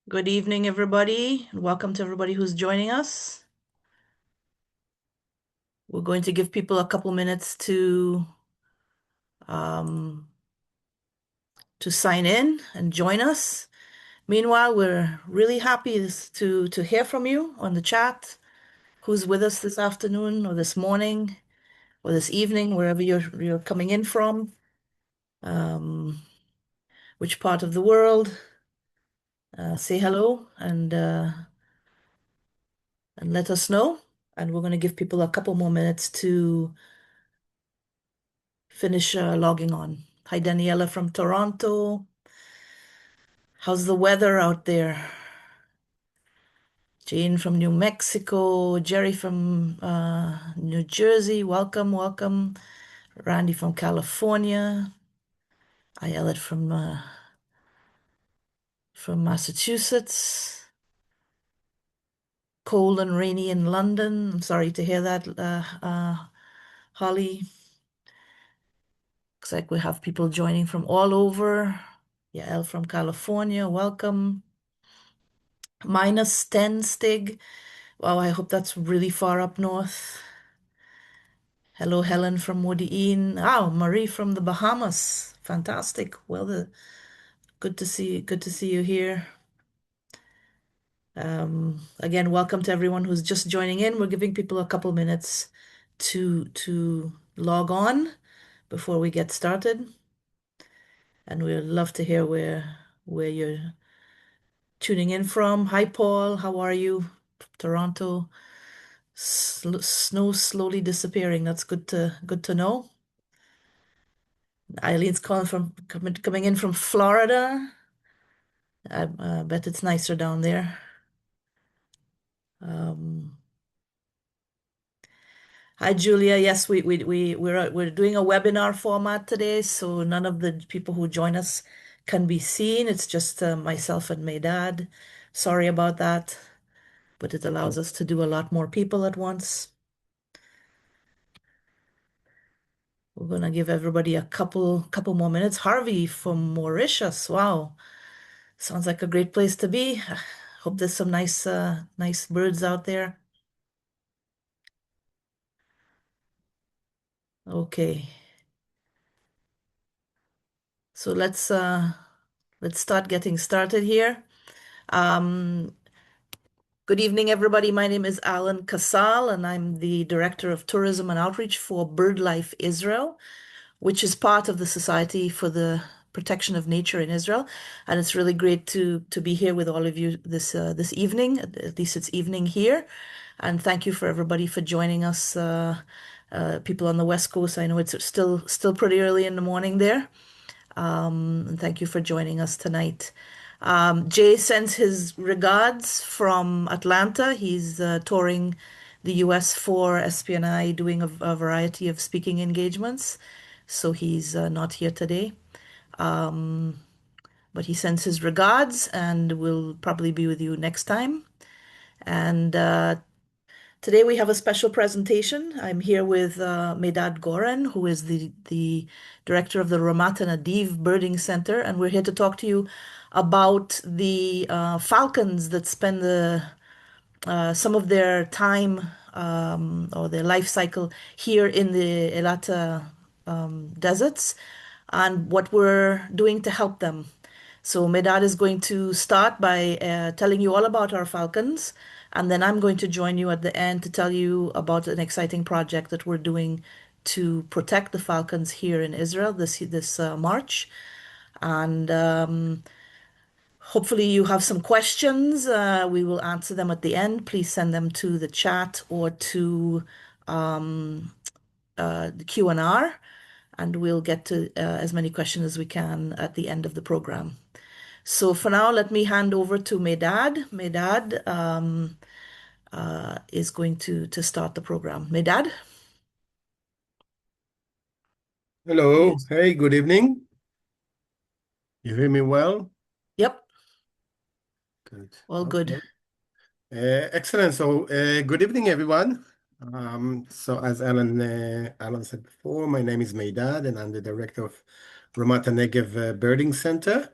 Good evening, everybody, and welcome to everybody who's joining us. We're going to give people a couple minutes um, to sign in and join us. Meanwhile, we're really happy to hear from you on the chat. Who's with us this afternoon or this morning or this evening, wherever you're coming in from, um, which part of the world. Say hello and let us know. And we're going to give people a couple more minutes to finish logging on. Hi, Daniela from Toronto. How's the weather out there? Jane from New Mexico. Jerry from New Jersey. Welcome, welcome. Randy from California. Ayelet from Massachusetts. Cold and rainy in London. I'm sorry to hear that, Holly. Looks like we have people joining from all over. Yael from California, welcome. -10 Stig. Wow, I hope that's really far up north. Hello, Helen from Modi'in. Oh, Marie from the Bahamas. Fantastic. Well, good to see you here. Again, welcome to everyone who's just joining in. We're giving people a couple minutes to log on before we get started. And we'd love to hear where you're tuning in from. Hi, Paul. How are you? Toronto. Snow slowly disappearing. That's good to know. Eileen's coming in from Florida. I bet it's nicer down there. Um, Hi, Julia. Yes, we're doing a webinar format today, so none of the people who join us can be seen. It's just myself and Meidad. Sorry about that, but it allows us to do a lot more people at once. We're gonna give everybody a couple more minutes. Harvey from Mauritius. Wow, sounds like a great place to be. Hope there's some nice birds out there. Okay. So let's start getting started here. Um, Good evening, everybody. My name is Alen Kacal, and I'm the Director of Tourism and Outreach for BirdLife Israel, which is part of the Society for the Protection of Nature in Israel. And it's really great to be here with all of you this evening. At least it's evening here. And thank you for everybody for joining us. People on the West Coast, I know it's still pretty early in the morning there. And thank you for joining us tonight. Jay sends his regards from Atlanta. He's touring the US for SPNI, doing a variety of speaking engagements. So he's not here today. But he sends his regards and will probably be with you next time. And today we have a special presentation. I'm here with Meidad Goren, who is the director of the Ramat Hanegev Birding Center, and we're here to talk to you about the falcons that spend some of their time or their life cycle here in the Elata deserts and what we're doing to help them. So Meidad is going to start by telling you all about our falcons, and then I'm going to join you at the end to tell you about an exciting project that we're doing to protect the falcons here in Israel this March. And hopefully you have some questions. We will answer them at the end. Please send them to the chat or to the Q&R, and we'll get to as many questions as we can at the end of the program. So for now, let me hand over to Meidad. Meidad is going to start the program. Meidad? Hello. Yes. Hey, good evening. You hear me well? Yep, Good. all good. Okay. Excellent. So, good evening, everyone. So as Alan said before, my name is Meidad, and I'm the director of Ramat Hanegev Birding Center.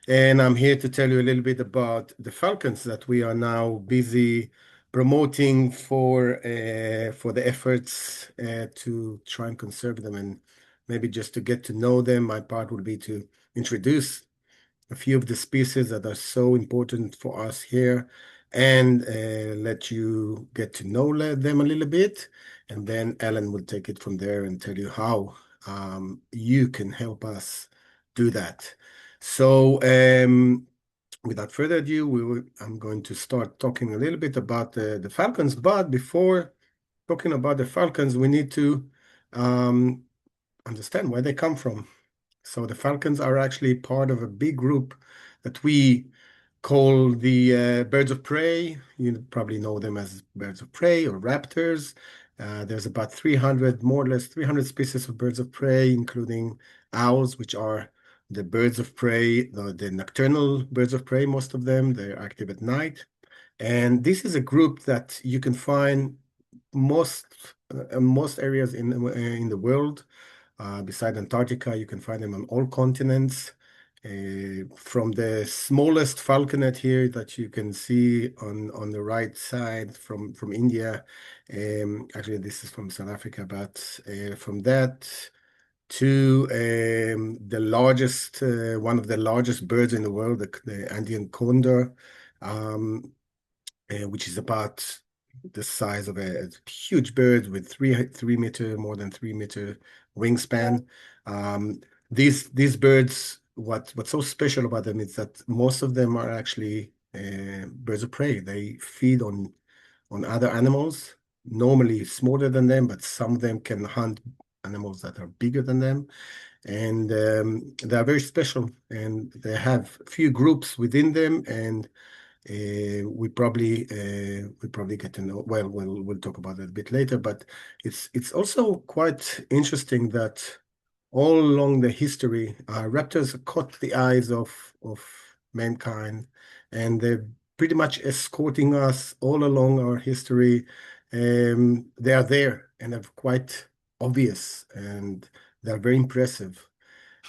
and I'm here to tell you a little bit about the falcons that we are now busy promoting for the efforts to try and conserve them, and maybe just to get to know them. My part would be to introduce a few of the species that are so important for us here and let you get to know them a little bit. And then Ellen will take it from there and tell you how you can help us do that. So, without further ado, I'm going to start talking a little bit about the falcons. But before talking about the falcons, we need to um, understand where they come from. So the falcons are actually part of a big group that we call the birds of prey. You probably know them as birds of prey or raptors. There's about 300, more or less 300 species of birds of prey, including owls, which are the birds of prey, the nocturnal birds of prey, most of them. They're active at night. And this is a group that you can find most most areas in the world. Beside Antarctica, you can find them on all continents. From the smallest falconet here that you can see on the right side from India. Actually, this is from South Africa, but from that to the largest, one of the largest birds in the world, the Andean condor, um, which is about the size of a huge bird with 3 meter, more than 3 meter wingspan. Um, these birds, what's so special about them is that most of them are actually birds of prey. They feed on other animals, normally smaller than them, but some of them can hunt animals that are bigger than them. And they are very special, and they have a few groups within them, and we probably get to know. Well, we'll talk about it a bit later, but it's also quite interesting that all along the history, raptors caught the eyes of mankind, and they're pretty much escorting us all along our history. They are there and are quite obvious, and they're very impressive.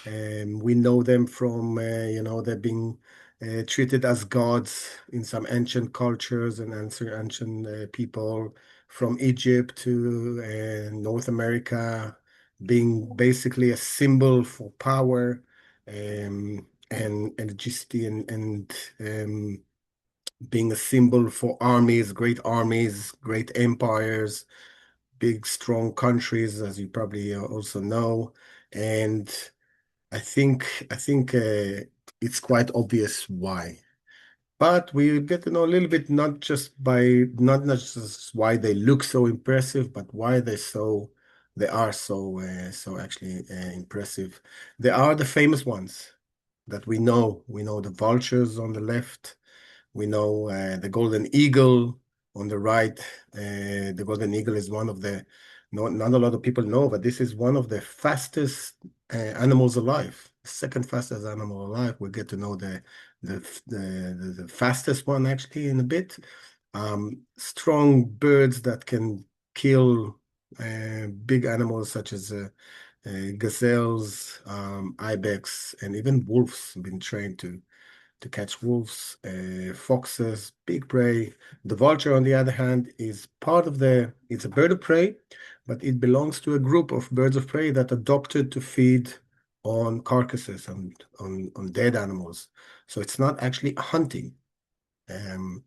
We know them from, they've been treated as gods in some ancient cultures and ancient people from Egypt to North America, being basically a symbol for power and electricity and being a symbol for armies, great empires, big, strong countries, as you probably also know. And I think it's quite obvious why. But we get to know a little bit not just why they look so impressive, but why they are so actually impressive. They are the famous ones that we know. We know the vultures on the left. We know the golden eagle on the right. The golden eagle is one of the, not a lot of people know, but this is one of the fastest animals alive. Second fastest animal alive. We'll get to know the fastest one actually in a bit. Strong birds that can kill big animals such as gazelles, ibex, and even wolves have been trained to catch wolves, foxes, big prey. The vulture, on the other hand, is it's a bird of prey, but it belongs to a group of birds of prey that adopted to feed on carcasses and on dead animals. So it's not actually hunting. Um,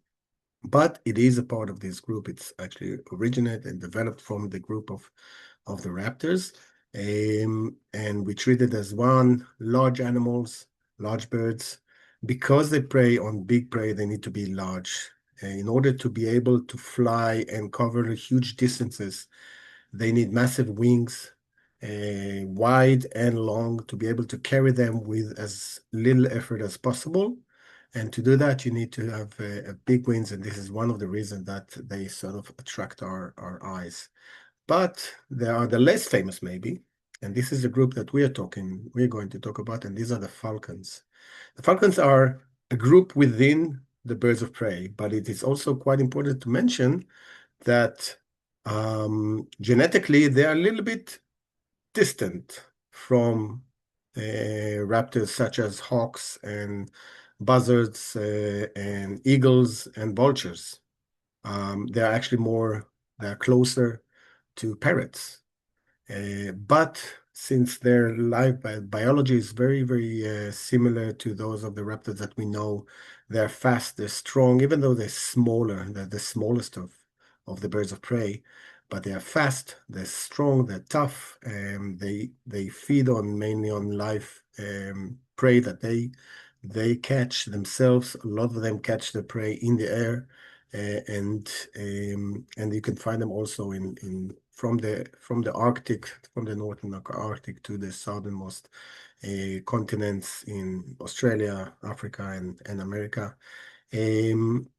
but it is a part of this group. It's actually originated and developed from the group of the raptors. And we treat it as one, large animals, large birds. Because they prey on big prey, they need to be large. In order to be able to fly and cover huge distances, they need massive wings, wide and long, to be able to carry them with as little effort as possible. And to do that, you need to have a big wings, and this is one of the reasons that they sort of attract our eyes. But there are the less famous, maybe, and this is the group that we're going to talk about, and these are the falcons. The falcons are a group within the birds of prey, but it is also quite important to mention that genetically they are a little bit distant from raptors such as hawks and buzzards and eagles and vultures. They're closer to parrots. But since their biology is very, very similar to those of the raptors that we know, they're fast, they're strong, even though they're smaller, they're the smallest of the birds of prey. But they are fast, they're strong, they're tough, and they feed on mainly on live prey that they catch themselves. A lot of them catch the prey in the air, and you can find them also in from the Arctic, from the northern Arctic to the southernmost continents in Australia, Africa, and America. Um,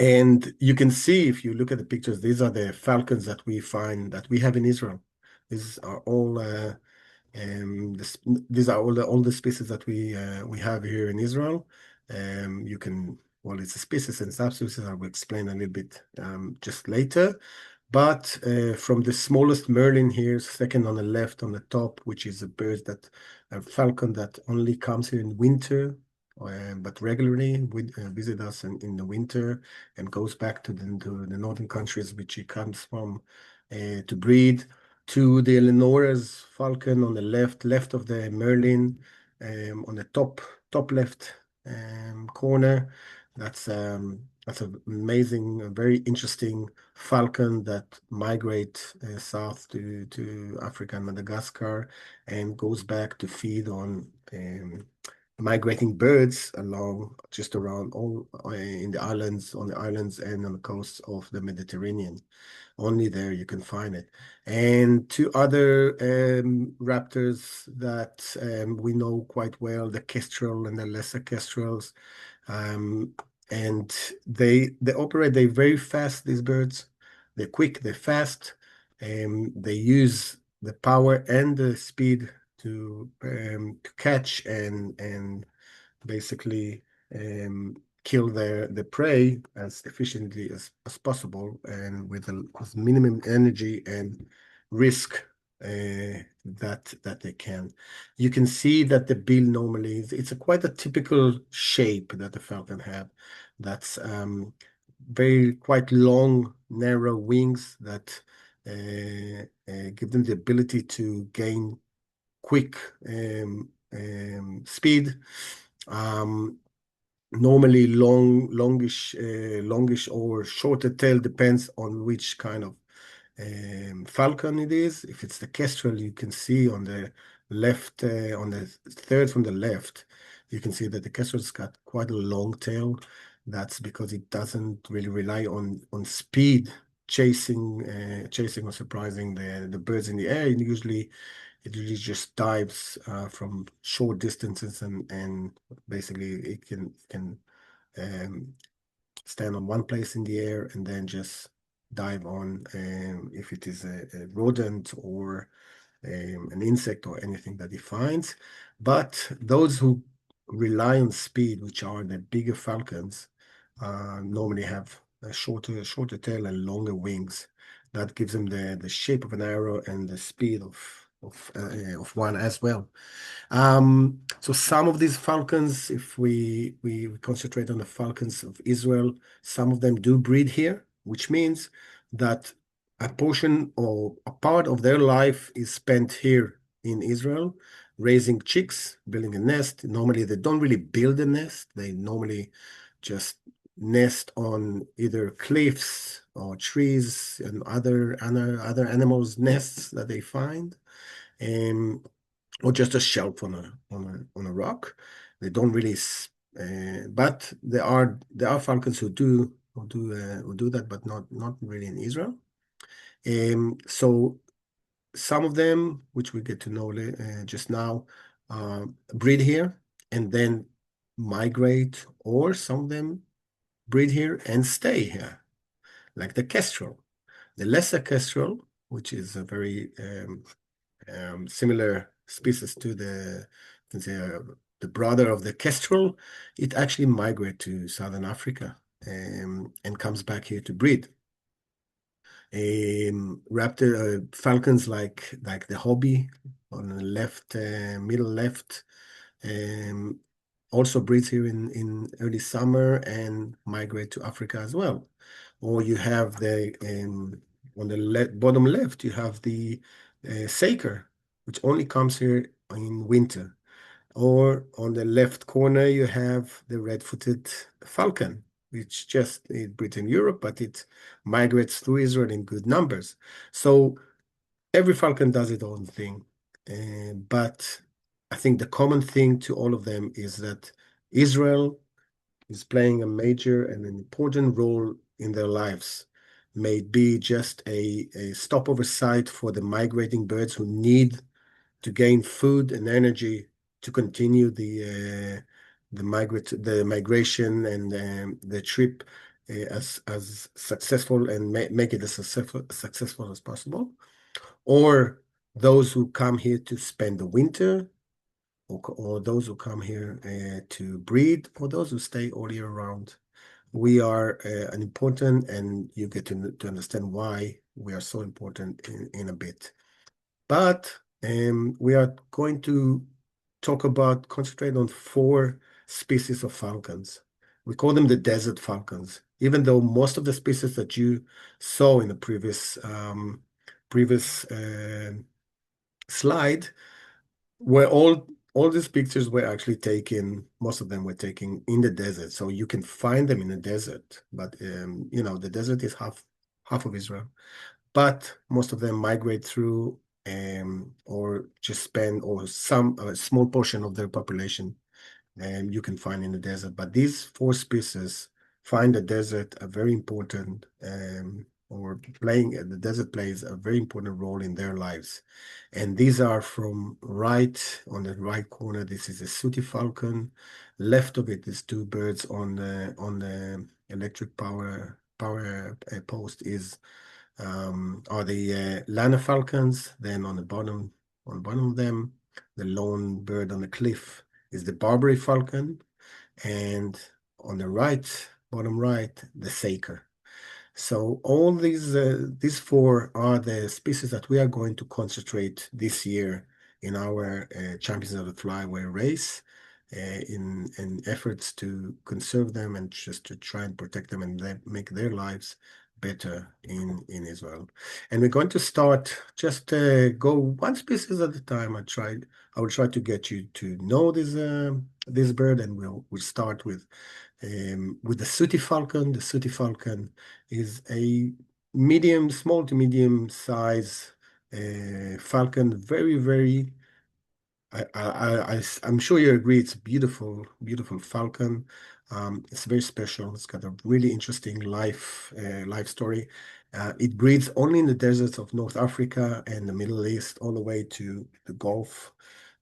and you can see if you look at the pictures, these are the falcons that we find that we have in Israel. These are all these are all the species that we have here in Israel. Well, it's a species and subspecies. I will explain a little bit just later. But from the smallest merlin here, second on the left on the top, which is a falcon that only comes here in winter, but regularly visit us in the winter and goes back to the northern countries which he comes from to breed, to the Eleanor's falcon on the left of the merlin, on the top left corner. That's an amazing, very interesting falcon that migrate south to Africa and Madagascar and goes back to feed on migrating birds along just around all in the islands, on the islands and on the coasts of the Mediterranean. Only there you can find it. And two other raptors that we know quite well, the kestrel and the lesser kestrels. Um, and they're very fast, these birds. They're quick, they're fast, and they use the power and the speed to catch and basically kill the prey as efficiently as possible and with as minimum energy and risk that they can. You can see that the bill normally it's quite a typical shape that the falcon have. That's very quite long, narrow wings that give them the ability to gain quick speed. Normally longish or shorter tail, depends on which kind of falcon it is. If it's the kestrel, you can see on the left, on the third from the left, you can see that the kestrel's got quite a long tail. That's because it doesn't really rely on speed, chasing or surprising the birds in the air. And usually it really just dives from short distances and basically it can um, stand on one place in the air and then just dive on if it is a rodent or an insect or anything that it finds. But those who rely on speed, which are the bigger falcons, normally have a shorter tail and longer wings. That gives them the shape of an arrow and the speed of one as well. So some of these falcons, if we concentrate on the falcons of Israel, some of them do breed here, which means that a portion or a part of their life is spent here in Israel, raising chicks, building a nest. Normally, they don't really build a nest. They normally just nest on either cliffs or trees and other animals' nests that they find. Or just a shelf on a rock. They don't really, but there are falcons who do that, but not really in Israel. So some of them, which we get to know just now, breed here and then migrate, or some of them breed here and stay here, like the kestrel. The lesser kestrel, which is a very similar species to can say, the brother of the kestrel, it actually migrates to southern Africa and comes back here to breed. Raptor falcons like the hobby on the left, middle left, um, also breeds here in early summer and migrate to Africa as well. Or you have the on the bottom left, you have the Saker, which only comes here in winter. Or on the left corner, you have the red-footed falcon, which just it breeds in Europe, but it migrates through Israel in good numbers. So every falcon does its own thing. But I think the common thing to all of them is that Israel is playing a major and an important role in their lives. May it be just a stopover site for the migrating birds who need to gain food and energy to continue the migration and the trip as successful and make it as successful as possible, or those who come here to spend the winter, or those who come here to breed, or those who stay all year round. We are an important, and you get to understand why we are so important in a bit. But we are going to concentrate on 4 species of falcons. We call them the desert falcons, even though most of the species that you saw in the previous slide were all these pictures were actually taken, most of them were taken in the desert. So you can find them in the desert, but the desert is half of Israel. But most of them migrate through or just spend or a small portion of their population you can find in the desert. But these 4 species find the desert a very important or playing the desert plays a very important role in their lives. And these are from on the right corner, this is a Sooty Falcon. Left of it is 2 birds on the electric power post are the Lanner Falcons. Then on the bottom of them, the lone bird on the cliff is the Barbary Falcon, and on the bottom right, the Saker. So all these 4 are the species that we are going to concentrate this year in our Champions of the Flyway race, in efforts to conserve them and just to try and protect them and make their lives better in Israel. And we're going to start just go 1 species at a time. I will try to get you to know this bird, and we'll start with the Sooty Falcon. The Sooty Falcon is a small to medium size falcon. Very, very. I'm sure you agree. It's a beautiful, beautiful falcon. It's very special. It's got a really interesting life story. It breeds only in the deserts of North Africa and the Middle East, all the way to the Gulf.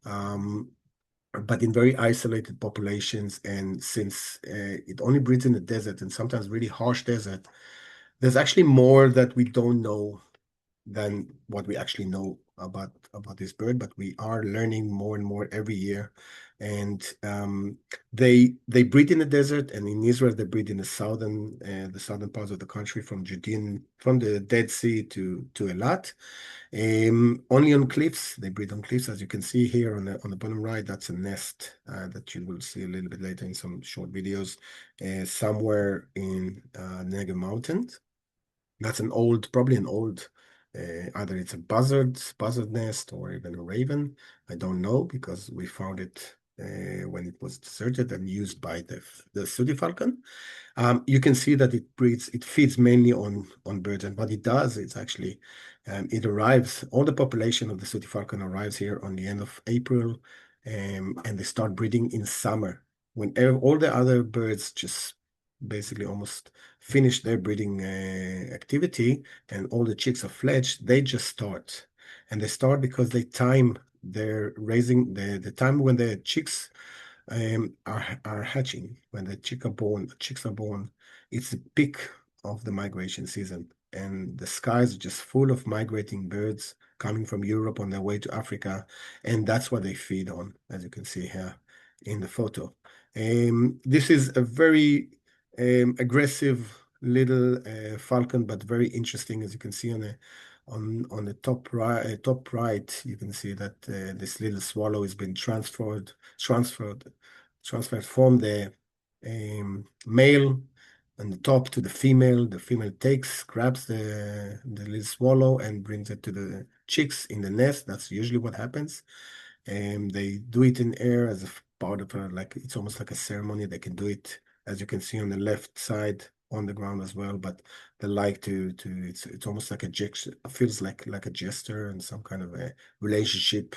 But in very isolated populations. And since it only breeds in the desert and sometimes really harsh desert, there's actually more that we don't know than what we actually know about this bird. But we are learning more and more every year. And they breed in the desert, and in Israel they breed in the southern parts of the country, from the Dead Sea to Eilat. Only on cliffs. They breed on cliffs, as you can see here on the bottom right. That's a nest that you will see a little bit later in some short videos, somewhere in Negev Mountains. That's probably an old, either it's a buzzard nest or even a raven. I don't know, because we found it when it was deserted and used by the Sooty Falcon. You can see that it feeds mainly on birds, and what it does is actually it arrives. All the population of the Sooty Falcon arrives here on the end of April, and they start breeding in summer, when all the other birds just basically almost finish their breeding activity, and all the chicks are fledged. They just start, and they start because they time their raising the time when the chicks are hatching. When the chicks are born, it's the peak of the migration season, and the skies are just full of migrating birds coming from Europe on their way to Africa, and that's what they feed on, as you can see here in the photo. This is a very aggressive little falcon, but very interesting. As you can see on the top right, you can see that this little swallow has been transferred from the male on the top to the female. The female grabs the little swallow and brings it to the chicks in the nest. That's usually what happens. And they do it in air as a part of like it's almost like a ceremony. They can do it, as you can see on the left side, on the ground as well. But they like to it's almost like a gesture, feels like a gesture and some kind of a relationship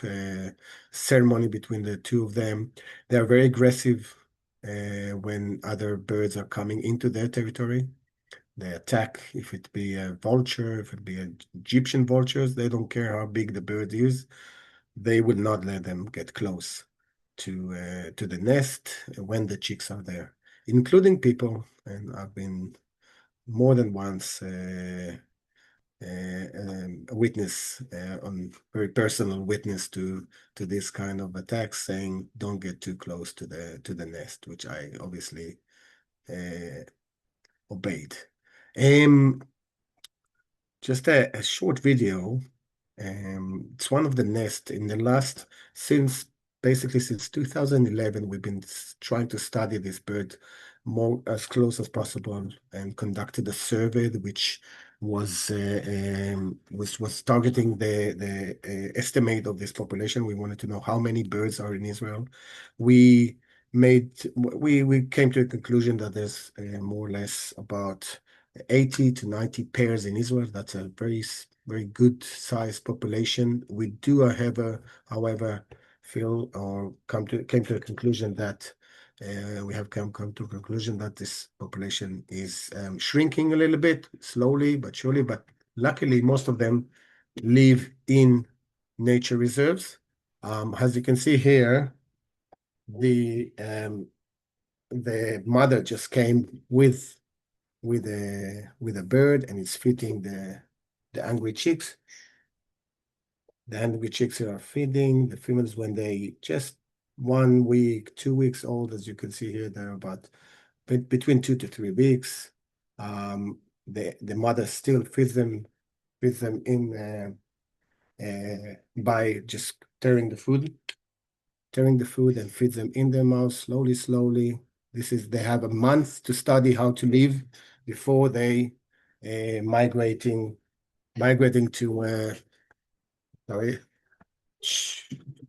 ceremony between the two of them. They are very aggressive when other birds are coming into their territory. They attack, if it be a vulture, if it be Egyptian vultures, they don't care how big the bird is. They would not let them get close to the nest when the chicks are there, including people. And I've been more than once a witness, on very personal witness to this kind of attacks, saying don't get too close to the nest, which I obviously obeyed. Just a short video. It's one of the nests in the last, basically since 2011, we've been trying to study this bird more as close as possible and conducted a survey which was targeting the estimate of this population. We wanted to know how many birds are in Israel. We came to a conclusion that there's more or less about 80 to 90 pairs in Israel. That's a very good sized population. We do, however, feel or came to a conclusion that we have come to a conclusion that this population is shrinking a little bit, slowly but surely. But luckily, most of them live in nature reserves. As you can see here, the mother just came with a bird, and it's feeding the angry chicks. The angry chicks are feeding the females when they just 1 week, 2 weeks old. As you can see here, they're about between 2 to 3 weeks. The mother still feeds them in by just tearing the food and feeds them in their mouth slowly. They have a month to study how to live before they migrating to sorry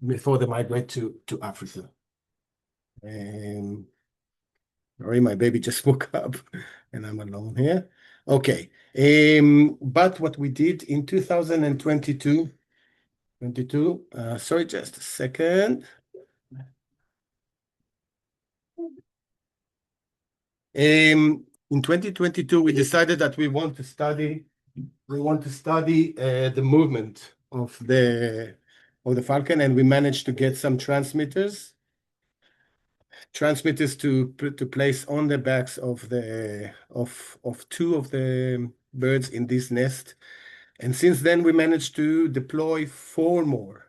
before they migrate to Africa. Sorry, my baby just woke up and I'm alone here. Okay. But what we did in 2022, sorry, just a second. In 2022, we decided that we want to study the movement of the falcon, and we managed to get some transmitters to place on the backs of two of the birds in this nest. And since then, we managed to deploy 4 more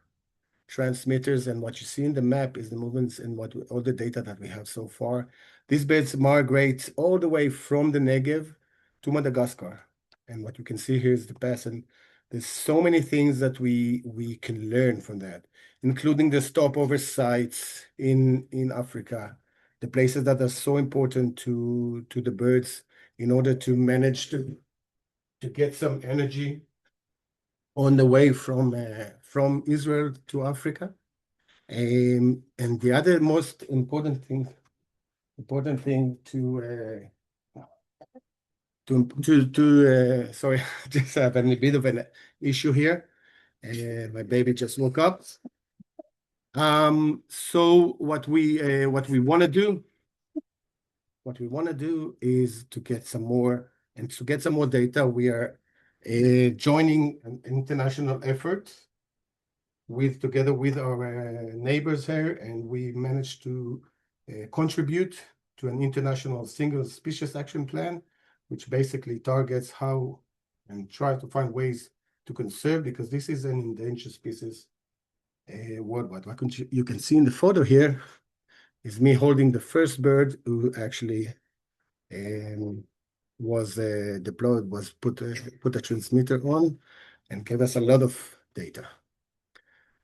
transmitters, and what you see in the map is the movements and all the data that we have so far. These birds migrate all the way from the Negev to Madagascar, and what you can see here is the path. And there's so many things that we can learn from that, including the stopover sites in Africa, the places that are so important to the birds in order to manage to get some energy on the way from Israel to Africa. And the other most important thing sorry, just have a bit of an issue here. My baby just woke up. So what we want to do is to get some more data. We are joining an international effort together with our neighbors here, and we managed to contribute to an international single species action plan, which basically targets how and try to find ways to conserve, because this is an endangered species worldwide. You can see in the photo here is me holding the first bird who actually was deployed, was put a transmitter on, and gave us a lot of data.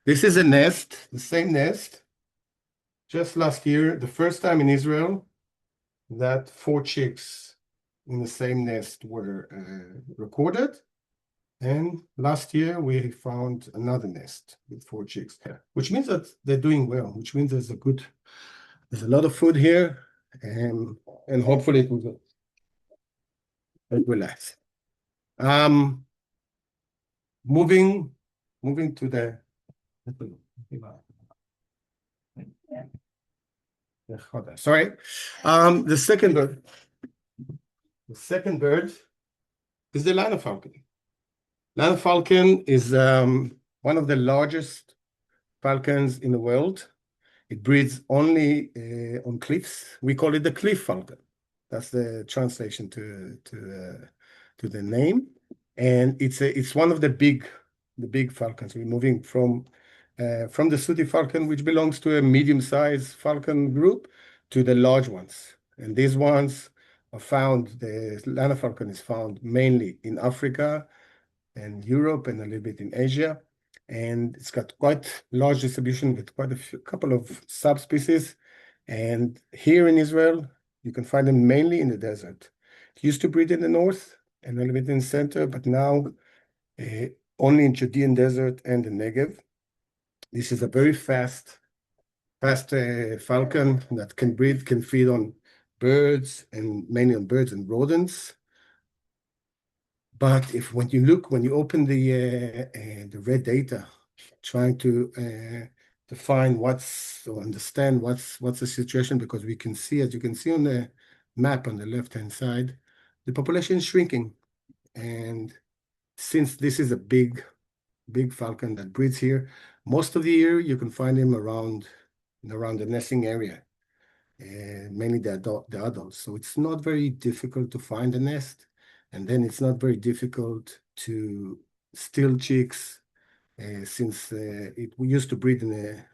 This is a nest, the same nest, just last year, the first time in Israel that 4 chicks in the same nest were recorded. And last year we found another nest with 4 chicks, which means that they're doing well, which means there's a lot of food here, and hopefully it will last. Moving to the sorry. The second bird is the Lanner Falcon. Lanner Falcon is one of the largest falcons in the world. It breeds only on cliffs. We call it the cliff falcon. That's the translation to the name. And it's one of the big falcons. We're moving from the Sooty Falcon, which belongs to a medium-sized falcon group, to the large ones. And these ones are found, the Lanner Falcon is found mainly in Africa and Europe and a little bit in Asia. And it's got quite large distribution with quite a couple of subspecies. And here in Israel, you can find them mainly in the desert. It used to breed in the north and a little bit in the center, but now only in Judean desert and the Negev. This is a very fast falcon that can feed on birds, and mainly on birds and rodents. But when you open the red data, trying to define or understand what's the situation, because we can see, as you can see on the map on the left-hand side, the population is shrinking. And since this is a big falcon that breeds here, most of the year you can find him around the nesting area, mainly the adults. So it's not very difficult to find a nest. And then it's not very difficult to steal chicks, since we used to breed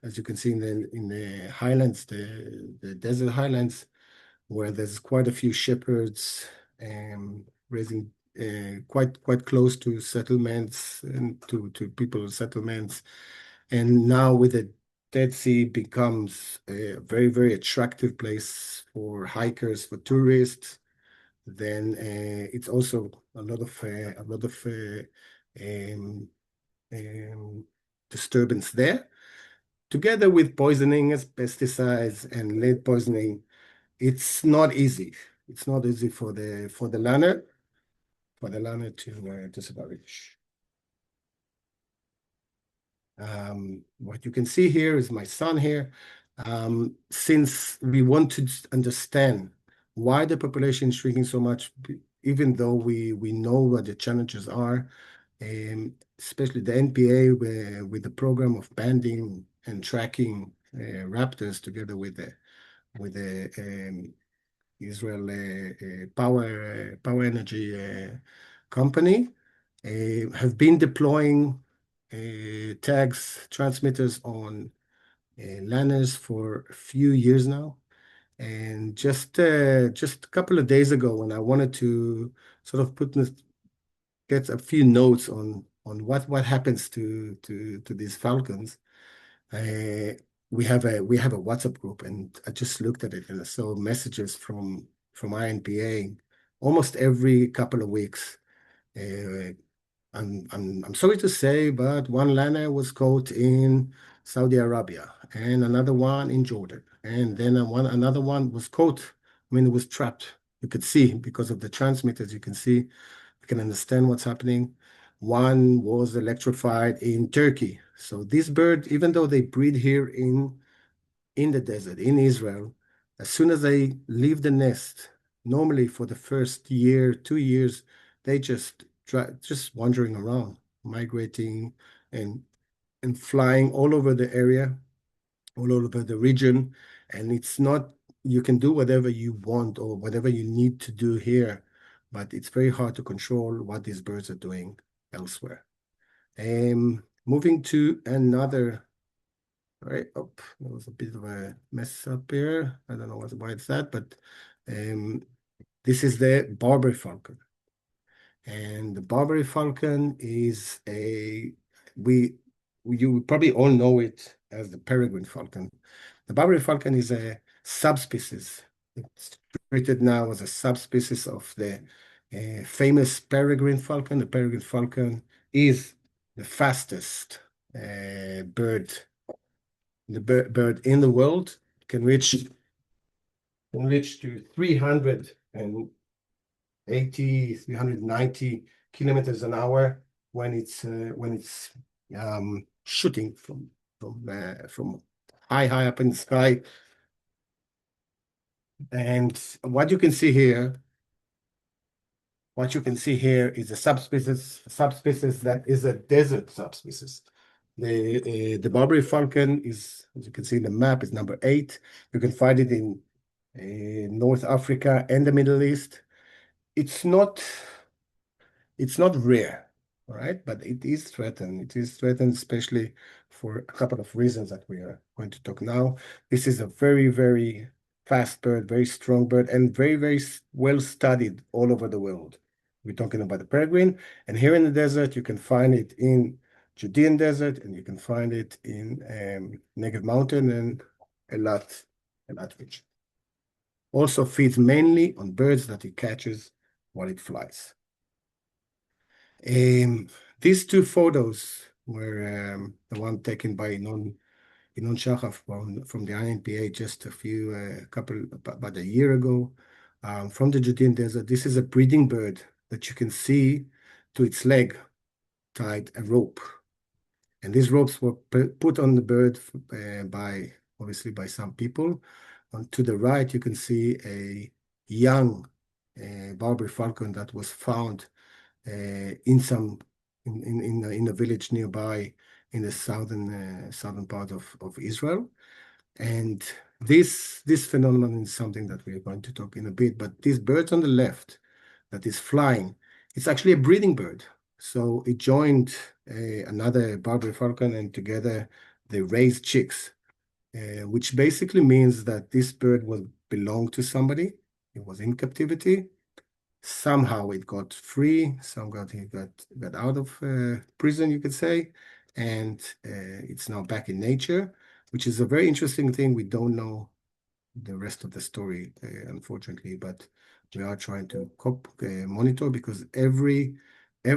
as you can see in the highlands, the desert highlands, where there's quite a few shepherds raising quite close to settlements and to people's settlements. And now with the Dead Sea becomes a very, very attractive place for hikers, for tourists. Then it's also a lot of disturbance there, together with poisoning as pesticides and lead poisoning. It's not easy. It's not easy for the lanner to survive. What you can see here is my son here. Since we want to understand why the population is shrinking so much, even though we know what the challenges are, especially the NPA with the program of banding and tracking raptors together with the Israel power energy company, have been deploying tags, transmitters on lanners for a few years now. And just a couple of days ago, when I wanted to sort of get a few notes on what happens to these falcons, we have a WhatsApp group, and I just looked at it and I saw messages from INPA almost every couple of weeks. I'm sorry to say, but one lanner was caught in Saudi Arabia, and another one in Jordan, and then another one was caught. I mean, it was trapped. You could see because of the transmitters. You can see, you can understand what's happening. One was electrified in Turkey. So this bird, even though they breed here in the desert in Israel, as soon as they leave the nest, normally for the first year, 2 years, they just wandering around, migrating and flying all over the area, all over the region. And it's not, you can do whatever you want or whatever you need to do here, but it's very hard to control what these birds are doing elsewhere. Moving to another, right? Oh, there was a bit of a mess up here. I don't know why it's that, but This is the Barbary Falcon. And the Barbary Falcon is you probably all know it as the Peregrine Falcon. The Barbary Falcon is a subspecies. It's treated now as a subspecies of the famous Peregrine Falcon. The Peregrine Falcon is the fastest bird, bird in the world. Can reach to 390 kilometers an hour when it's shooting from high up in the sky. And what you can see here is a subspecies that is a desert subspecies. The Barbary Falcon is, as you can see in the map, is number 8. You can find it in North Africa and the Middle East. It's not rare, right? But it is threatened. It is threatened, especially for a couple of reasons that we are going to talk now. This is a very, very fast bird, very strong bird, and very, very well studied all over the world. We're talking about the peregrine, and here in the desert, you can find it in Judean desert, and you can find it in Negev Mountain and Elat region. Also feeds mainly on birds that it catches while it flies. These two photos were the one taken by Inon Shachaf from the INPA just about a year ago, from the Judean desert. This is a breeding bird that you can see to its leg tied a rope. And these ropes were put on the bird obviously by some people. To the right, you can see a young Barbary Falcon that was found in a village nearby in the southern part of Israel. And this phenomenon is something that we are going to talk in a bit. But these birds on the left that is flying, it's actually a breeding bird. So it joined another Barbary Falcon, and together they raised chicks, which basically means that this bird belonged to somebody. It was in captivity. Somehow it got free. Somehow he got out of prison, you could say, and it's now back in nature, which is a very interesting thing. We don't know the rest of the story, unfortunately, but we are trying to monitor, because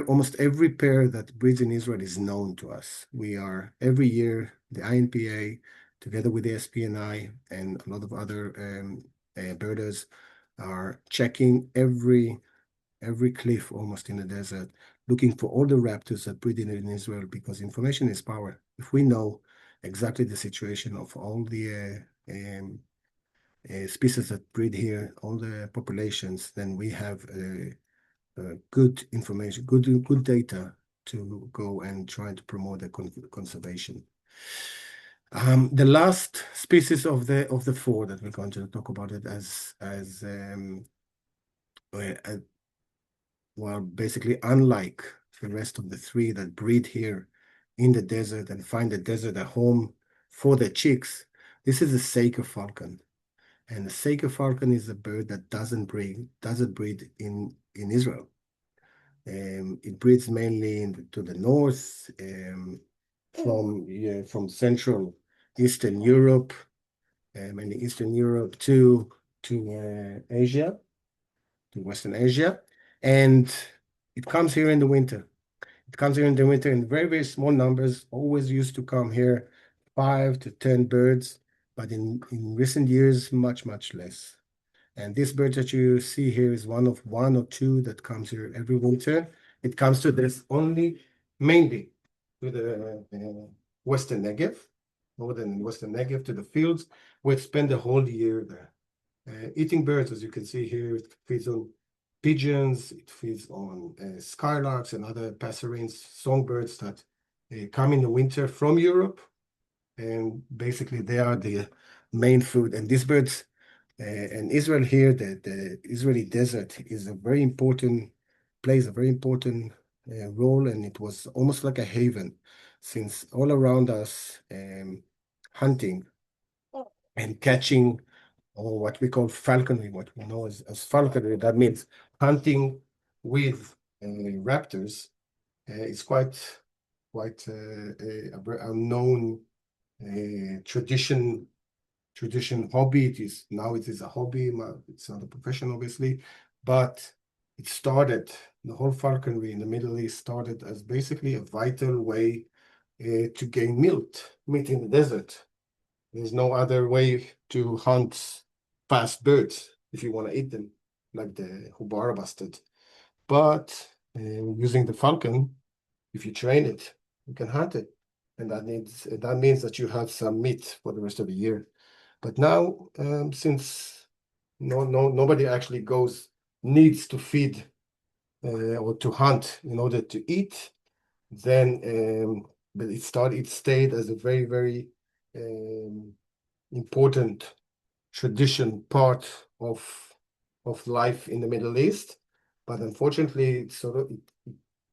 almost every pair that breeds in Israel is known to us. We are every year, the INPA, together with the SPNI and a lot of other birders, are checking every cliff almost in the desert, looking for all the raptors that breed in Israel, because information is power. If we know exactly the situation of all the species that breed here, all the populations, then we have good information, good data to go and try to promote the conservation. The last species of the 4 that we're going to talk about it well, basically unlike the rest of the 3 that breed here in the desert and find the desert a home for their chicks, this is a Saker Falcon. And the Saker Falcon is a bird that doesn't breed in Israel. It breeds mainly to the north, from Central Eastern Europe, and Eastern Europe to Asia, to Western Asia, and it comes here in the winter. It comes here in the winter in very, very small numbers. Always used to come here 5 to 10 birds, but in recent years, much, much less. And this bird that you see here is one of 1 or 2 that comes here every winter. It comes to this mainly to the Western Negev, northern Western Negev, to the fields, where it spend the whole year there. Eating birds, as you can see here, it feeds on pigeons, it feeds on skylarks and other passerines, songbirds that come in the winter from Europe. And basically they are the main food. And these birds, in Israel here, the Israeli desert is plays a very important role, and it was almost like a haven, since all around us, hunting and catching or what we call falconry, what we know as falconry. That means hunting with raptors. It's quite a known tradition hobby. It is a hobby. It's not a profession, obviously, but it started. The whole falconry in the Middle East started as basically a vital way to gain meat in the desert. There's no other way to hunt fast birds if you want to eat them, like the Hubara bustard. But using the falcon, if you train it, you can hunt it, and that means that you have some meat for the rest of the year. But now, since nobody actually needs to feed or to hunt in order to eat, then but it stayed as a very, very important tradition part of life in the Middle East. But unfortunately, it's sort of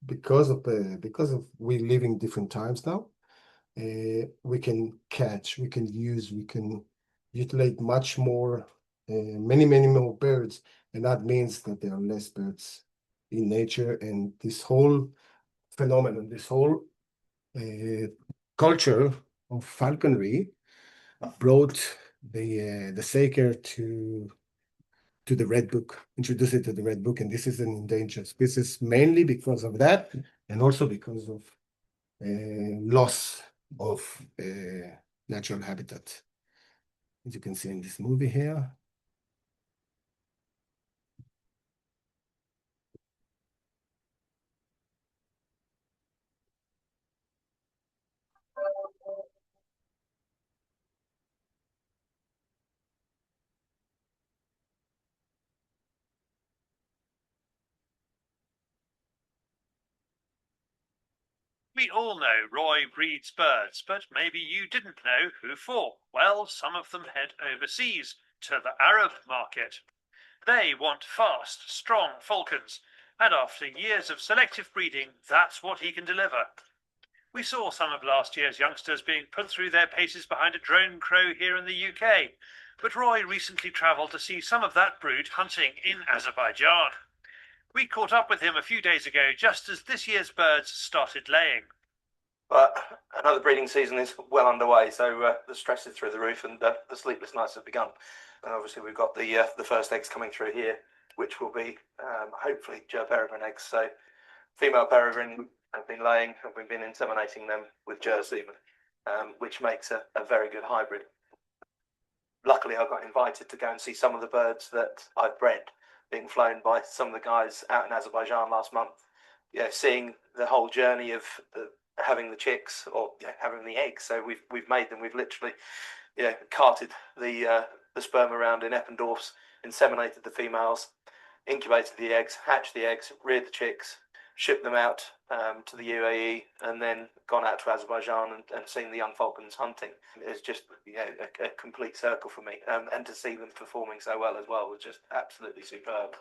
because of we live in different times now, we can utilize much more, many more birds, and that means that there are less birds in nature. And this whole phenomenon, this whole culture of falconry brought the Saker to the Red Book, introduced it to the Red Book, and this is an endangered species mainly because of that, and also because of loss of natural habitat, as you can see in this movie here. We all know Roy breeds birds, but maybe you didn't know who for. Well, some of them head overseas to the Arab market. They want fast, strong falcons, and after years of selective breeding, that's what he can deliver. We saw some of last year's youngsters being put through their paces behind a drone crow here in the UK, but Roy recently travelled to see some of that brood hunting in Azerbaijan. We caught up with him a few days ago, just as this year's birds started laying. But another breeding season is well underway, so the stress is through the roof, and the sleepless nights have begun. And obviously, we've got the first eggs coming through here, which will be hopefully Peregrine eggs. So, female peregrine have been laying, and we've been inseminating them with Jersey, which makes a very good hybrid. Luckily, I got invited to go and see some of the birds that I've bred being flown by some of the guys out in Azerbaijan last month. Yeah, seeing the whole journey of having the chicks or having the eggs. So we've made them. We've literally carted the sperm around in Eppendorfs, inseminated the females, incubated the eggs, hatched the eggs, reared the chicks, shipped them out to the UAE, and then gone out to Azerbaijan and seen the young falcons hunting. It's just a complete circle for me, and to see them performing so well as well was just absolutely superb.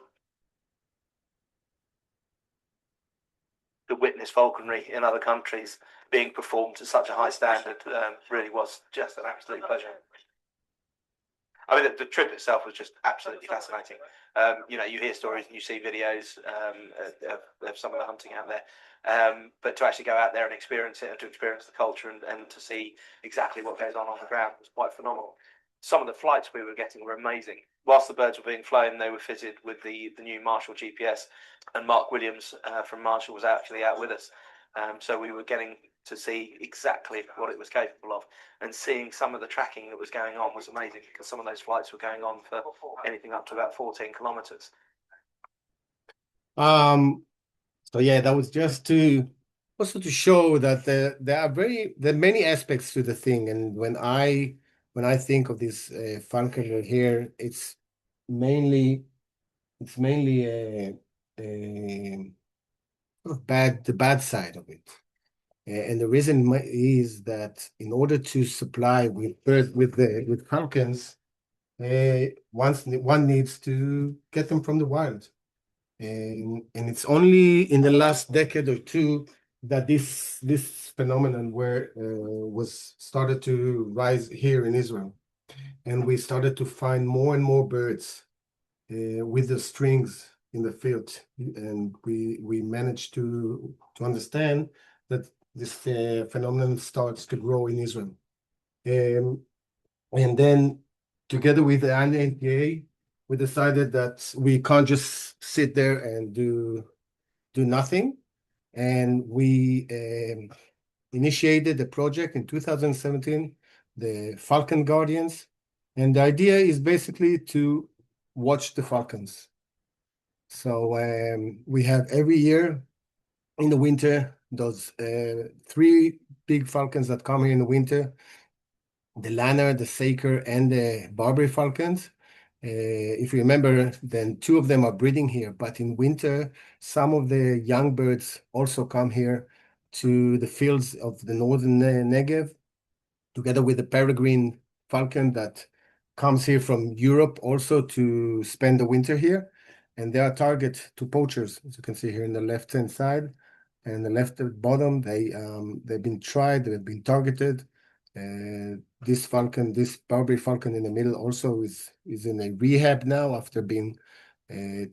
To witness falconry in other countries being performed to such a high standard really was just an absolute pleasure. I mean, the trip itself was just absolutely fascinating. You hear stories and you see videos of some of the hunting out there, but to actually go out there and experience it, and to experience the culture and to see exactly what goes on the ground was quite phenomenal. Some of the flights we were getting were amazing. Whilst the birds were being flown, they were fitted with the new Marshall GPS, and Mark Williams from Marshall was actually out with us. So we were getting to see exactly what it was capable of, and seeing some of the tracking that was going on was amazing, because some of those flights were going on for anything up to about 14 kilometers. So yeah, that was just to show that there are many aspects to the thing. And when I think of this falconry here, it's mainly the bad side of it. And the reason is that in order to supply with falcons, one needs to get them from the wild. And it's only in the last decade or two that this phenomenon was started to rise here in Israel. and we started to find more and more birds with the strings in the field, and we managed to understand that this phenomenon starts to grow in Israel. And then together with the NPA, we decided that we can't just sit there and do nothing. And we initiated the project in 2017, the Falcon Guardians. And the idea is basically to watch the falcons. So we have every year in the winter those three big falcons that come here in the winter: the Lanner, the Saker, and the Barbary Falcons. If you remember, then two of them are breeding here, but in winter, some of the young birds also come here to the fields of the northern Negev, together with the Peregrine Falcon that comes here from Europe also to spend the winter here. And they are target to poachers, as you can see here in the left-hand side and the left bottom. They've been tried, they've been targeted. This falcon, this Barbary Falcon in the middle, also is in a rehab now after being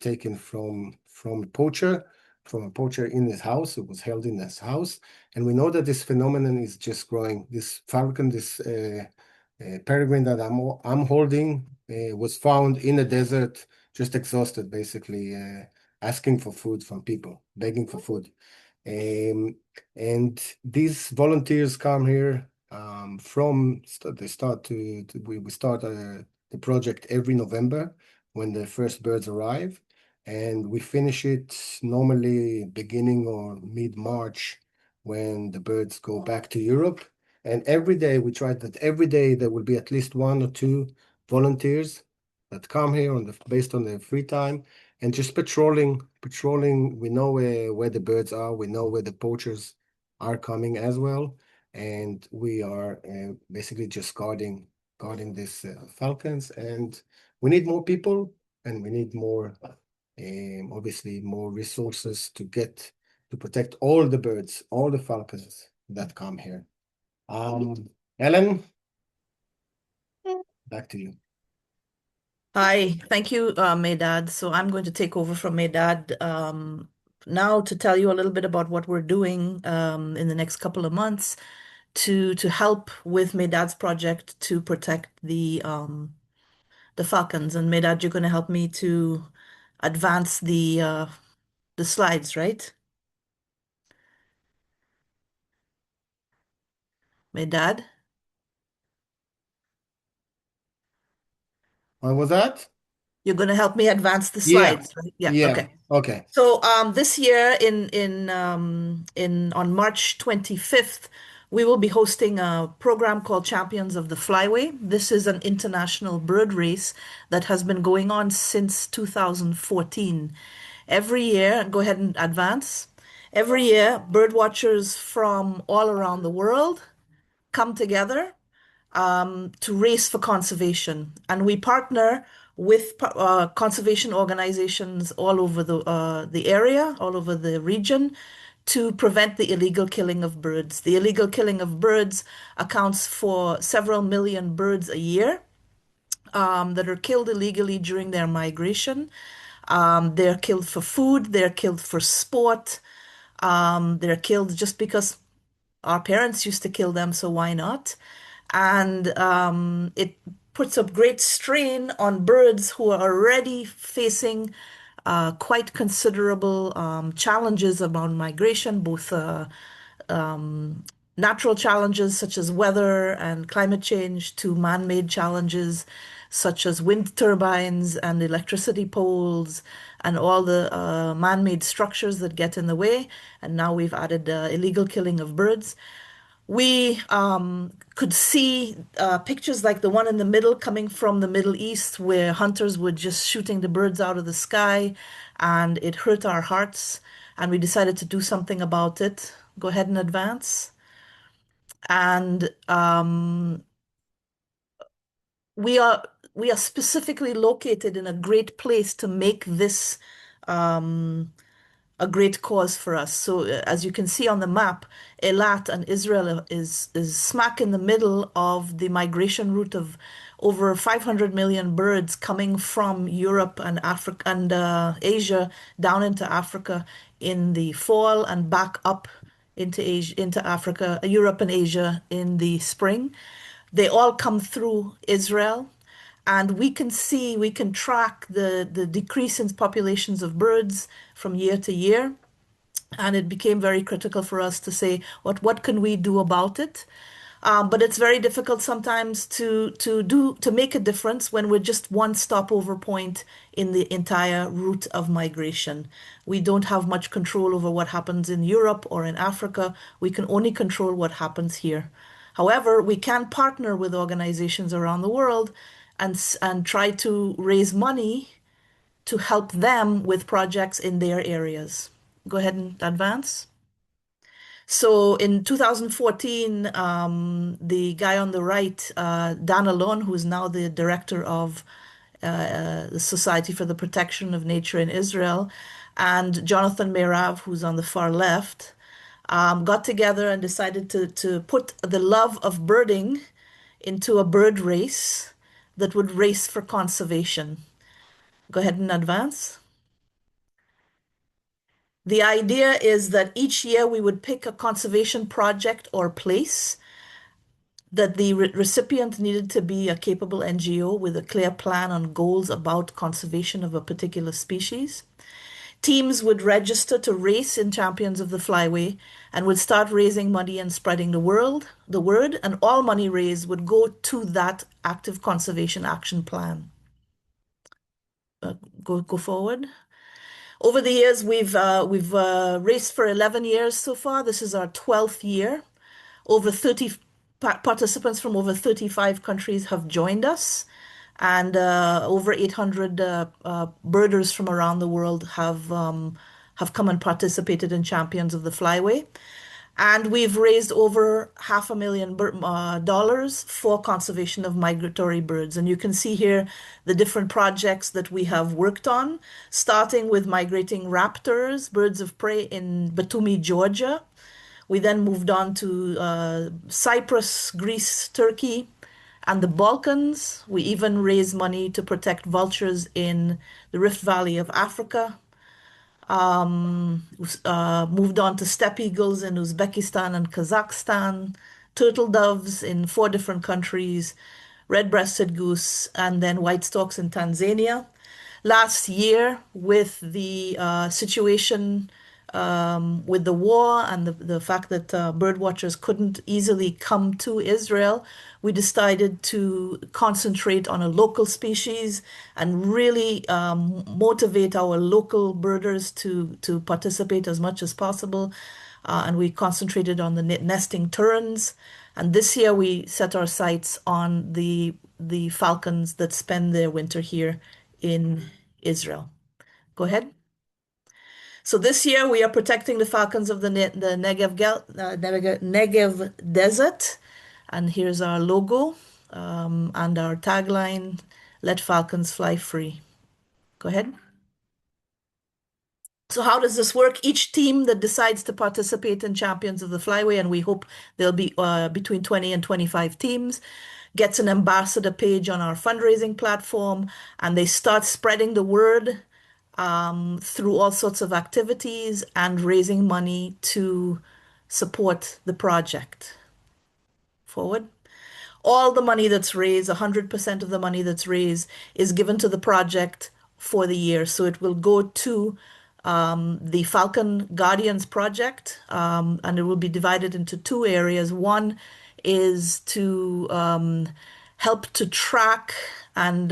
taken from a poacher in his house. It was held in his house, and we know that this phenomenon is just growing. This falcon, this peregrine that I'm holding, was found in the desert, just exhausted, basically asking for food from people, begging for food. And these volunteers come here we start the project every November when the first birds arrive, and we finish it normally beginning or mid-March when the birds go back to Europe. And every day we try that every day there will be at least one or two volunteers that come here based on their free time and just patrolling. We know where the birds are. We know where the poachers are coming as well. And we are basically just guarding these falcons. And we need more people, and we need more, obviously, more resources to protect all the birds, all the falcons that come here. Ellen, back to you. Hi, thank you, Meidad. So I'm going to take over from Meidad now to tell you a little bit about what we're doing in the next couple of months to help with Meidad's project to protect the falcons. And Meidad, you're going to help me to advance the slides, right? Meidad? What was that? You're going to help me advance the Yeah. slides, right? Yeah, Yeah. okay. Okay. So this year on March 25th, we will be hosting a program called Champions of the Flyway. This is an international bird race that has been going on since 2014. Every year, go ahead and advance. Every year, bird watchers from all around the world come together to race for conservation. And we partner with conservation organizations all over the area, all over the region, to prevent the illegal killing of birds. The illegal killing of birds accounts for several million birds a year that are killed illegally during their migration. They're killed for food, they're killed for sport, they're killed just because our parents used to kill them, so why not? And it puts a great strain on birds who are already facing quite considerable challenges around migration, both natural challenges such as weather and climate change to man-made challenges such as wind turbines and electricity poles and all the man-made structures that get in the way. And now we've added illegal killing of birds. We could see pictures like the one in the middle coming from the Middle East, where hunters were just shooting the birds out of the sky, and it hurt our hearts. And we decided to do something about it. Go ahead and advance. And we are specifically located in a great place to make this a great cause for us. So as you can see on the map, Eilat and Israel is smack in the middle of the migration route of over 500 million birds coming from Europe and Africa and Asia down into Africa in the fall and back up into Asia, into Africa, Europe and Asia in the spring. They all come through Israel. And we can see, we can track the decrease in populations of birds from year to year. And it became very critical for us to say, what can we do about it? But it's very difficult sometimes to make a difference when we're just one stopover point in the entire route of migration. We don't have much control over what happens in Europe or in Africa. We can only control what happens here. However, we can partner with organizations around the world and try to raise money to help them with projects in their areas. Go ahead and advance. So in 2014, the guy on the right, Dan Alon, who is now the director of the Society for the Protection of Nature in Israel, and Jonathan Meirav, who's on the far left, got together and decided to put the love of birding into a bird race that would race for conservation. Go ahead and advance. The idea is that each year we would pick a conservation project or place, that the recipient needed to be a capable NGO with a clear plan on goals about conservation of a particular species. Teams would register to race in Champions of the Flyway and would start raising money and spreading the word, and all money raised would go to that active conservation action plan. Go forward. Over the years, we've raced for 11 years so far. This is our 12th year. Over 30 participants from over 35 countries have joined us, and over 800 birders from around the world have come and participated in Champions of the Flyway. And we've raised over $500,000 for conservation of migratory birds. And you can see here the different projects that we have worked on, starting with migrating raptors, birds of prey in Batumi, Georgia. We then moved on to Cyprus, Greece, Turkey, and the Balkans. We even raised money to protect vultures in the Rift Valley of Africa. Moved on to steppe eagles in Uzbekistan and Kazakhstan, turtle doves in 4 different countries, red-breasted goose, and then white storks in Tanzania. Last year, with the situation with the war and the fact that bird watchers couldn't easily come to Israel, we decided to concentrate on a local species and really motivate our local birders to participate as much as possible. And we concentrated on the nesting terns. And this year we set our sights on the falcons that spend their winter here in Israel. Go ahead. So this year we are protecting the falcons of the Negev Desert. And here's our logo and our tagline, "Let falcons fly free." Go ahead. So how does this work? Each team that decides to participate in Champions of the Flyway, and we hope there'll be between 20 and 25 teams, gets an ambassador page on our fundraising platform, and they start spreading the word through all sorts of activities and raising money to support the project. Forward. All the money that's raised, 100% of the money that's raised, is given to the project for the year. So it will go to the Falcon Guardians project, and it will be divided into 2 areas. One is to help to track and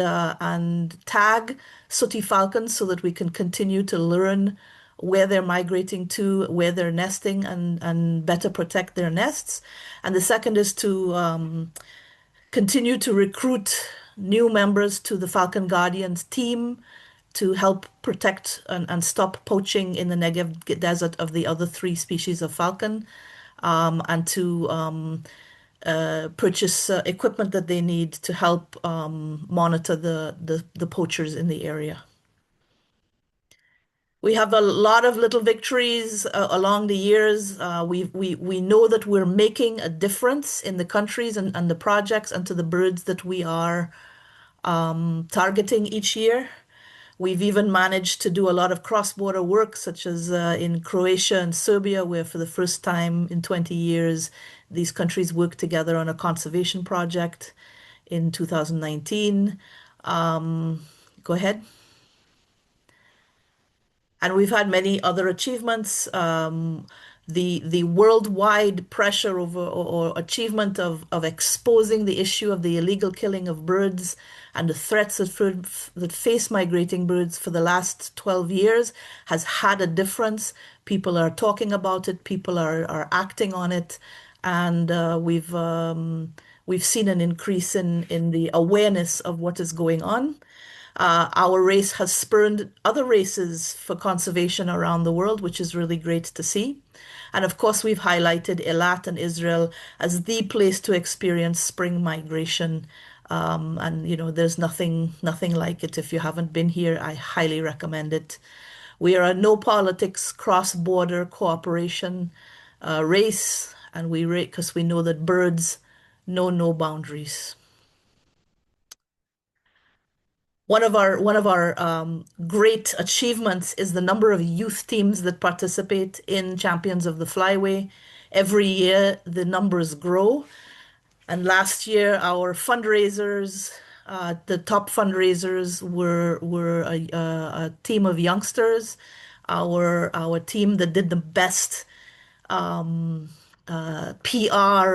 tag Sooty Falcons so that we can continue to learn where they're migrating to, where they're nesting, and better protect their nests. And the second is to continue to recruit new members to the Falcon Guardians team to help protect and stop poaching in the Negev Desert of the other 3 species of falcon, and to purchase equipment that they need to help monitor the poachers in the area. We have a lot of little victories along the years. We know that we're making a difference in the countries and the projects and to the birds that we are targeting each year. We've even managed to do a lot of cross-border work, such as in Croatia and Serbia, where for the first time in 20 years, these countries worked together on a conservation project in 2019. Go ahead. And we've had many other achievements. The worldwide pressure over or achievement of exposing the issue of the illegal killing of birds and the threats that face migrating birds for the last 12 years has had a difference. People are talking about it, people are acting on it, and we've seen an increase in the awareness of what is going on. Our race has spurred other races for conservation around the world, which is really great to see. And of course, we've highlighted Eilat and Israel as the place to experience spring migration. And there's nothing like it. If you haven't been here, I highly recommend it. We are a no politics, cross-border cooperation race, and because we know that birds know no boundaries. One of our great achievements is the number of youth teams that participate in Champions of the Flyway. Every year, the numbers grow. And last year, our fundraisers, the top fundraisers were a team of youngsters. Our team that did the best PR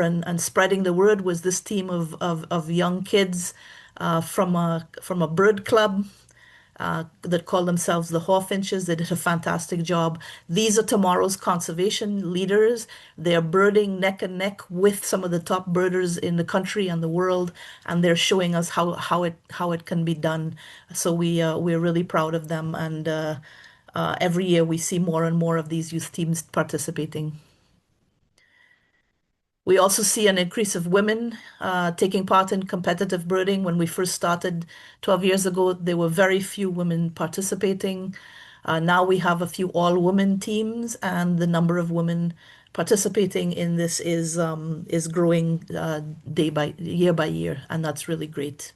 and spreading the word was this team of young kids from a bird club that call themselves the Hawfinches. They did a fantastic job. These are tomorrow's conservation leaders. They're birding neck and neck with some of the top birders in the country and the world, and they're showing us how it can be done. So we're really proud of them, and every year we see more and more of these youth teams participating. We also see an increase of women taking part in competitive birding. When we first started 12 years ago, there were very few women participating. Now we have a few all-women teams, and the number of women participating in this is growing year by year, and that's really great.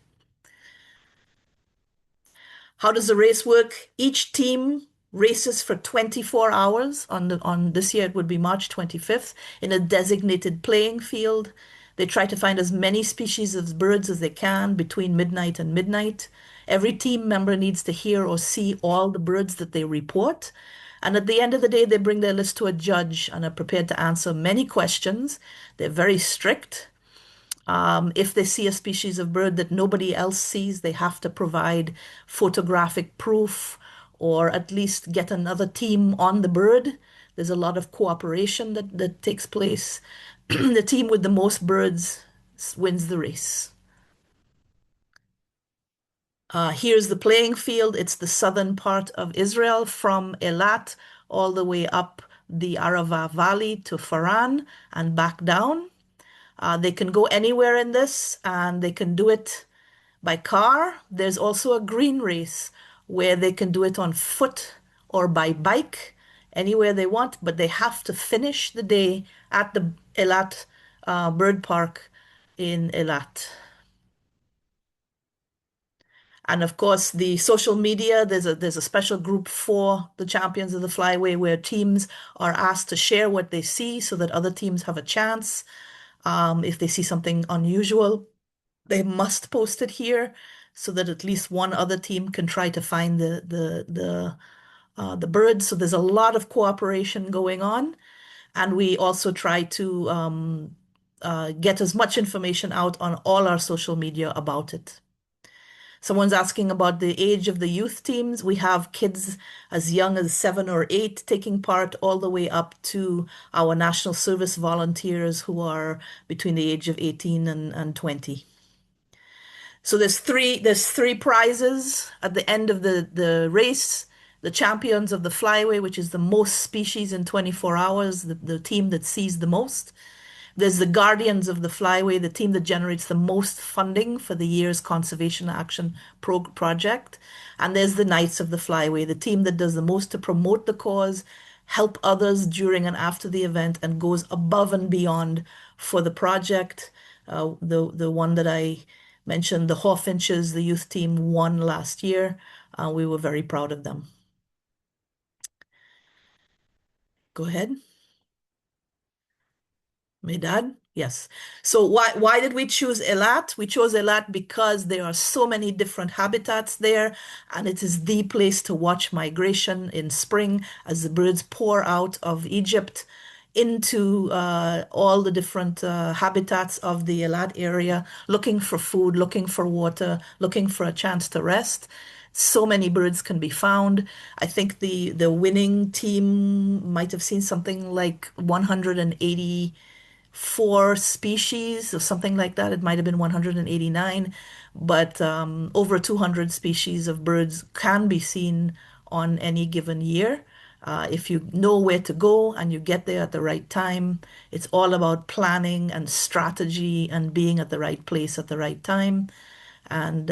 How does the race work? Each team races for 24 hours. On this year, it would be March 25th in a designated playing field. They try to find as many species of birds as they can between midnight and midnight. Every team member needs to hear or see all the birds that they report. And at the end of the day, they bring their list to a judge and are prepared to answer many questions. They're very strict. If they see a species of bird that nobody else sees, they have to provide photographic proof or at least get another team on the bird. There's a lot of cooperation that takes place. The team with the most birds wins the race. Here's the playing field. It's the southern part of Israel from Eilat all the way up the Arava Valley to Faran and back down. They can go anywhere in this, and they can do it by car. There's also a green race where they can do it on foot or by bike, anywhere they want, but they have to finish the day at the Eilat Bird Park in Eilat. And of course, the social media, there's a special group for the Champions of the Flyway where teams are asked to share what they see so that other teams have a chance. If they see something unusual, they must post it here so that at least one other team can try to find the birds. So there's a lot of cooperation going on, and we also try to get as much information out on all our social media about it. Someone's asking about the age of the youth teams. We have kids as young as 7 or 8 taking part all the way up to our national service volunteers who are between the age of 18 and 20. So there's three prizes at the end of the race. The Champions of the Flyway, which is the most species in 24 hours, the team that sees the most. There's the Guardians of the Flyway, the team that generates the most funding for the year's conservation action project. And there's the Knights of the Flyway, the team that does the most to promote the cause, help others during and after the event, and goes above and beyond for the project. The one that I mentioned, the Hawfinches, the youth team, won last year. We were very proud of them. Go ahead. Meidad? Yes. So why did we choose Eilat? We chose Eilat because there are so many different habitats there, and it is the place to watch migration in spring as the birds pour out of Egypt into all the different habitats of the Eilat area, looking for food, looking for water, looking for a chance to rest. So many birds can be found. I think the winning team might have seen something like 184 species or something like that. It might have been 189, but over 200 species of birds can be seen on any given year. If you know where to go and you get there at the right time, it's all about planning and strategy and being at the right place at the right time, and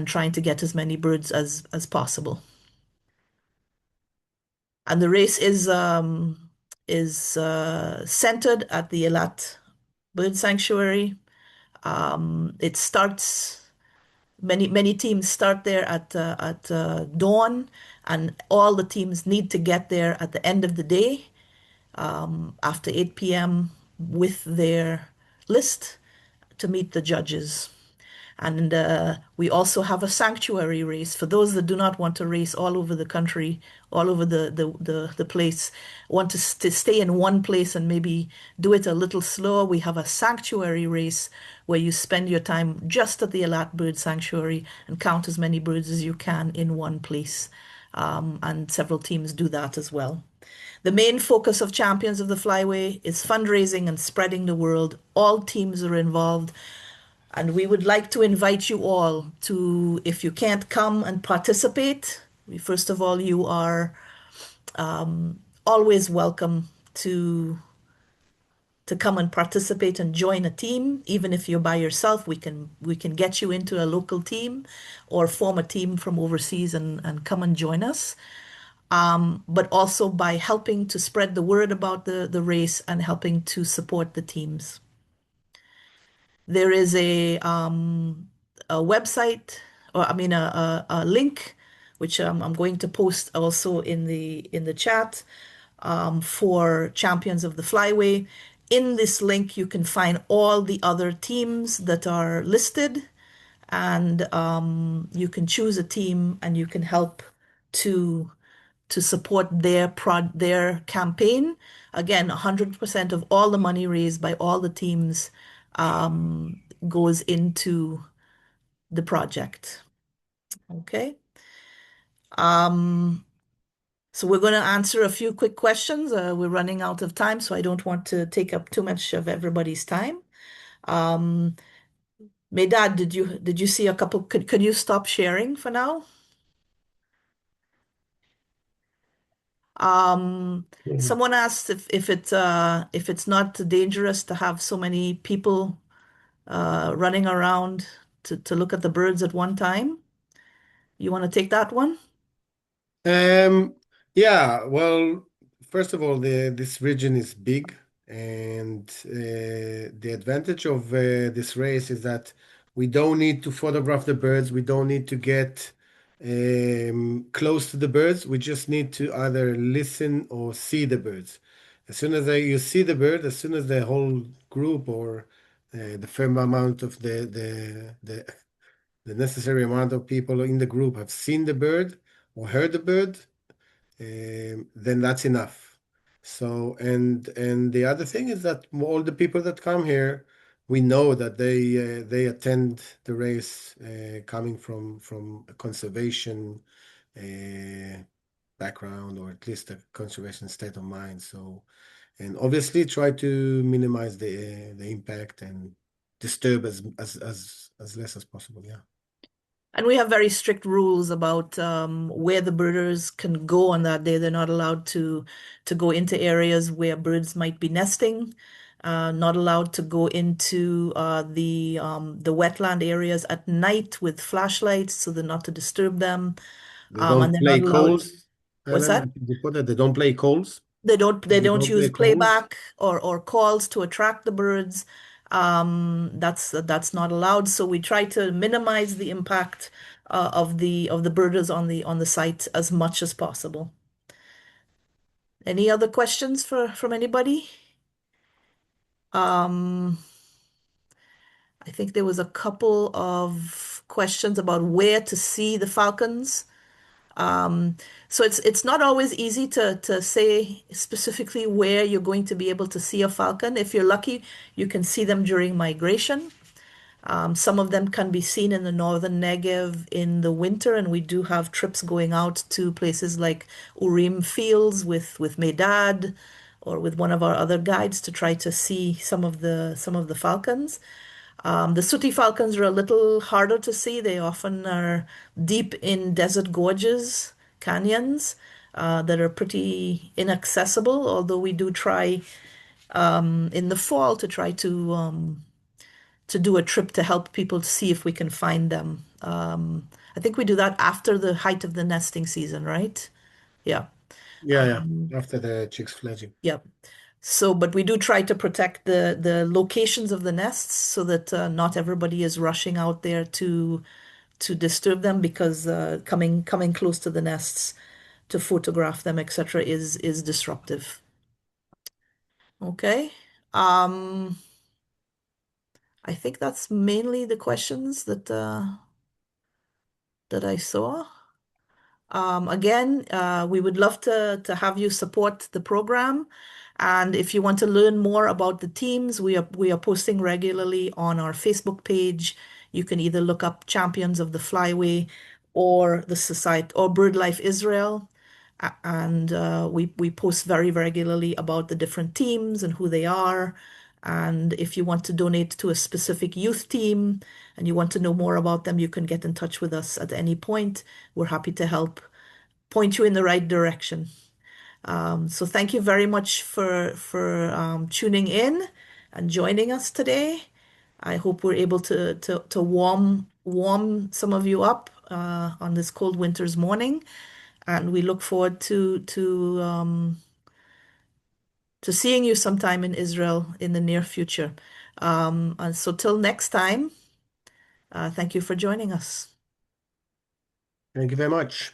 trying to get as many birds as possible. And the race is centered at the Eilat Bird Sanctuary. It starts. Many teams start there at dawn, and all the teams need to get there at the end of the day, after 8 p.m. with their list to meet the judges. And we also have a sanctuary race for those that do not want to race all over the country, all over the place, want to stay in one place and maybe do it a little slower. We have a sanctuary race where you spend your time just at the Eilat Bird Sanctuary and count as many birds as you can in one place. And several teams do that as well. The main focus of Champions of the Flyway is fundraising and spreading the word. All teams are involved. And we would like to invite you all to, if you can't come and participate, first of all, you are always welcome to come and participate and join a team. Even if you're by yourself, we can get you into a local team or form a team from overseas and come and join us. But also by helping to spread the word about the race and helping to support the teams. There is a website, or I mean a link, which I'm going to post also in the chat, for Champions of the Flyway. In this link, you can find all the other teams that are listed, and you can choose a team and you can help to support their campaign. Again, 100% of all the money raised by all the teams goes into the project. Okay. So we're going to answer a few quick questions. We're running out of time, so I don't want to take up too much of everybody's time. Meidad, did you see a couple? Could you stop sharing for now? Someone asked if it's not dangerous to have so many people running around to look at the birds at one time. You want to take that one? Yeah, well, first of all, this region is big, and the advantage of this race is that we don't need to photograph the birds. We don't need to get close to the birds. We just need to either listen or see the birds. As soon as you see the bird, as soon as the whole group or the firm amount of the necessary amount of people in the group have seen the bird or heard the bird, then that's enough. So, and the other thing is that all the people that come here, we know that they attend the race coming from a conservation background, or at least a conservation state of mind. So, and obviously try to minimize the impact and disturb as less as possible. Yeah. And we have very strict rules about where the birders can go on that day. They're not allowed to go into areas where birds might be nesting. not allowed to go into the wetland areas at night with flashlights, so they're not to disturb them. They And don't they're not play allowed. calls, What's Ellen. I that? think you put it. They don't play calls. They They don't don't play use calls. playback or calls to attract the birds. That's not allowed. So we try to minimize the impact of the birders on the site as much as possible. Any other questions from anybody? I think there was a couple of questions about where to see the falcons. So it's not always easy to say specifically where you're going to be able to see a falcon. If you're lucky, you can see them during migration. Some of them can be seen in the northern Negev in the winter, and we do have trips going out to places like Urim Fields with Meidad or with one of our other guides to try to see some of the falcons. The Sooty Falcons are a little harder to see. They often are deep in desert gorges, canyons that are pretty inaccessible, although we do try in the fall to try to do a trip to help people to see if we can find them. I think we do that after the height of the nesting season, right? Yeah. Yeah, yeah. After the chicks fledging. Yep. So, but we do try to protect the locations of the nests so that not everybody is rushing out there to disturb them because coming close to the nests to photograph them, etc., is disruptive. Okay. I think that's mainly the questions that I saw. Again, we would love to have you support the program. And if you want to learn more about the teams, we are posting regularly on our Facebook page. You can either look up Champions of the Flyway or the Society or BirdLife Israel. And we post very regularly about the different teams and who they are. And if you want to donate to a specific youth team and you want to know more about them, you can get in touch with us at any point. We're happy to help point you in the right direction. So thank you very much for tuning in and joining us today. I hope we're able to warm some of you up on this cold winter's morning, and we look forward to seeing you sometime in Israel in the near future. And so till next time, thank you for joining us. Thank you very much.